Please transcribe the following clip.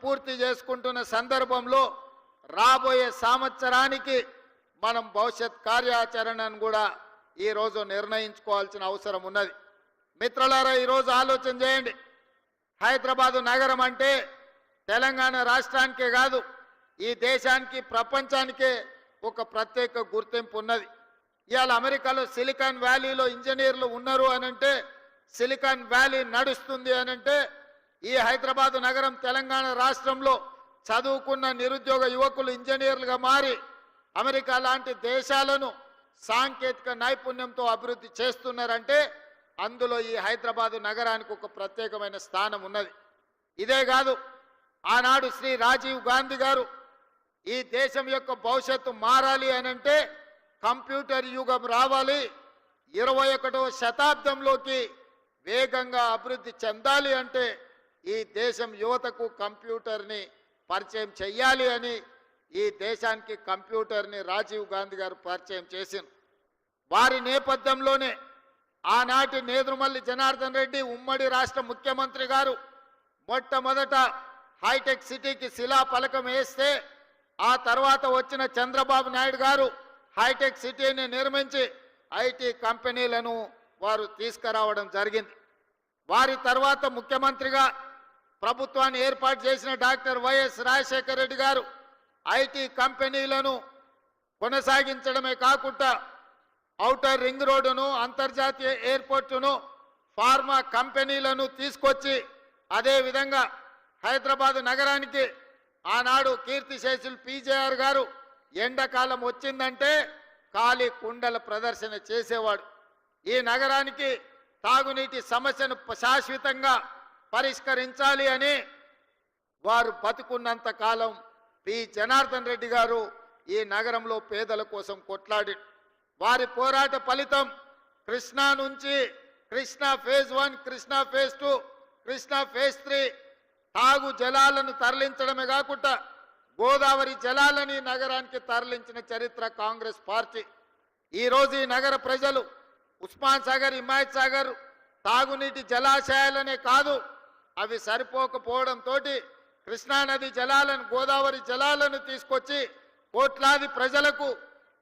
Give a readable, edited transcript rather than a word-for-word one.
పూర్తి చేసుకుంటున్న సందర్భంలో రాబోయే సంవత్సరానికి మనం భవిష్యత్ కార్యాచరణను కూడా ఈరోజు నిర్ణయించుకోవాల్సిన అవసరం ఉన్నది. మిత్రులారా, ఈరోజు ఆలోచన చేయండి. హైదరాబాదు నగరం అంటే తెలంగాణ రాష్ట్రానికే కాదు, ఈ దేశానికి ప్రపంచానికే ఒక ప్రత్యేక గుర్తింపు ఉన్నది. ఇవాళ అమెరికాలో సిలికాన్ వ్యాలీలో ఇంజనీర్లు ఉన్నారు అనంటే, సిలికాన్ వ్యాలీ నడుస్తుంది అనంటే, ఈ హైదరాబాదు నగరం తెలంగాణ రాష్ట్రంలో చదువుకున్న నిరుద్యోగ యువకులు ఇంజనీర్లుగా మారి అమెరికా లాంటి దేశాలను సాంకేతిక నైపుణ్యంతో అభివృద్ధి చేస్తున్నారంటే అందులో ఈ హైదరాబాదు నగరానికి ఒక ప్రత్యేకమైన స్థానం ఉన్నది. ఇదే కాదు, ఆనాడు శ్రీ రాజీవ్ గాంధీ గారు ఈ దేశం యొక్క భవిష్యత్తు మారాలి అనంటే కంప్యూటర్ యుగం రావాలి, 21వ శతాబ్దంలోకి వేగంగా అభివృద్ధి చెందాలి అంటే ఈ దేశం యువతకు కంప్యూటర్ని పరిచయం చెయ్యాలి అని ఈ దేశానికి కంప్యూటర్ని రాజీవ్ గాంధీ గారు పరిచయం చేసింది. వారి నేపథ్యంలోనే ఆనాటి నేదురుమల్లి జనార్దన్ రెడ్డి ఉమ్మడి రాష్ట్ర ముఖ్యమంత్రి గారు మొట్టమొదట హైటెక్ సిటీకి శిలాఫలకం వేస్తే, ఆ తర్వాత వచ్చిన చంద్రబాబు నాయుడు గారు హైటెక్ సిటీని నిర్మించి ఐటీ కంపెనీలను వారు తీసుకురావడం జరిగింది. వారి తర్వాత ముఖ్యమంత్రిగా ప్రభుత్వాన్ని ఏర్పాటు చేసిన డాక్టర్ వైఎస్ రాజశేఖర రెడ్డి గారు ఐటీ కంపెనీలను కొనసాగించడమే కాకుండా ఔటర్ రింగ్ రోడ్డును, అంతర్జాతీయ ఎయిర్పోర్టును, ఫార్మా కంపెనీలను తీసుకొచ్చి అదేవిధంగా హైదరాబాద్ నగరానికి ఆనాడు కీర్తిశేషులు పీజేఆర్ గారు ఎండాకాలం వచ్చిందంటే ఖాళీ కుండల ప్రదర్శన చేసేవాడు. ఈ నగరానికి తాగునీటి సమస్యను శాశ్వతంగా పరిష్కరించాలి అని వారు బతుకున్నంత కాలం పి జనార్దన్ రెడ్డి గారు ఈ నగరంలో పేదల కోసం కొట్లాడి, వారి పోరాట ఫలితం కృష్ణా నుంచి Krishna phase 1, Krishna phase 2, Krishna phase 3 తాగు జలాలను తరలించడమే కాకుండా గోదావరి జలాలని నగరానికి తరలించిన చరిత్ర కాంగ్రెస్ పార్టీ. ఈరోజు ఈ నగర ప్రజలు ఉస్మాన్ సాగర్, హిమాయత్ సాగర్ తాగునీటి జలాశయాలనే కాదు, అవి సరిపోకపోవడంతో కృష్ణానది జలాలను, గోదావరి జలాలను తీసుకొచ్చి కోట్లాది ప్రజలకు